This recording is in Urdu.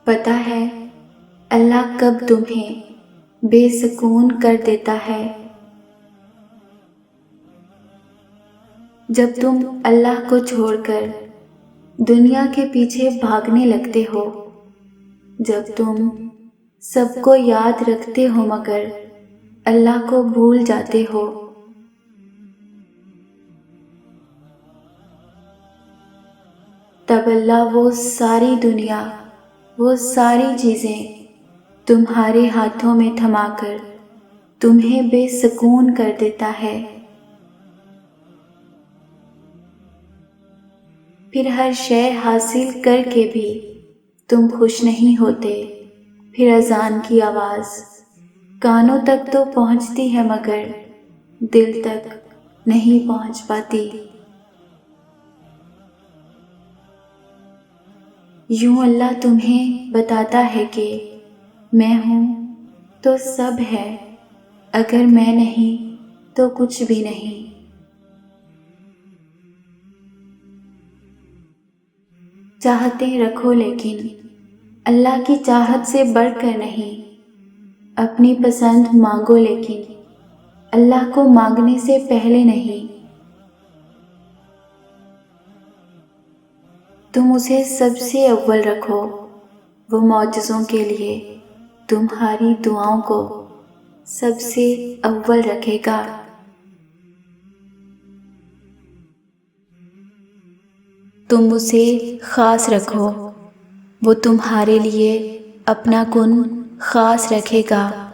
پتہ ہے اللہ کب تمہیں بے سکون کر دیتا ہے، جب تم اللہ کو چھوڑ کر دنیا کے پیچھے بھاگنے لگتے ہو، جب تم سب کو یاد رکھتے ہو مگر اللہ کو بھول جاتے ہو۔ تب اللہ وہ ساری دنیا، وہ ساری چیزیں تمہارے ہاتھوں میں تھما کر تمہیں بے سکون کر دیتا ہے۔ پھر ہر شے حاصل کر کے بھی تم خوش نہیں ہوتے، پھر اذان کی آواز کانوں تک تو پہنچتی ہے مگر دل تک نہیں پہنچ پاتی۔ یوں اللہ تمہیں بتاتا ہے کہ میں ہوں تو سب ہے، اگر میں نہیں تو کچھ بھی نہیں۔ چاہتے رکھو لیکن اللہ کی چاہت سے بڑھ کر نہیں، اپنی پسند مانگو لیکن اللہ کو مانگنے سے پہلے نہیں۔ تم اسے سب سے اول رکھو، وہ معجزوں کے لیے تمہاری دعاؤں کو سب سے اول رکھے گا۔ تم اسے خاص رکھو، وہ تمہارے لیے اپنا کن خاص رکھے گا۔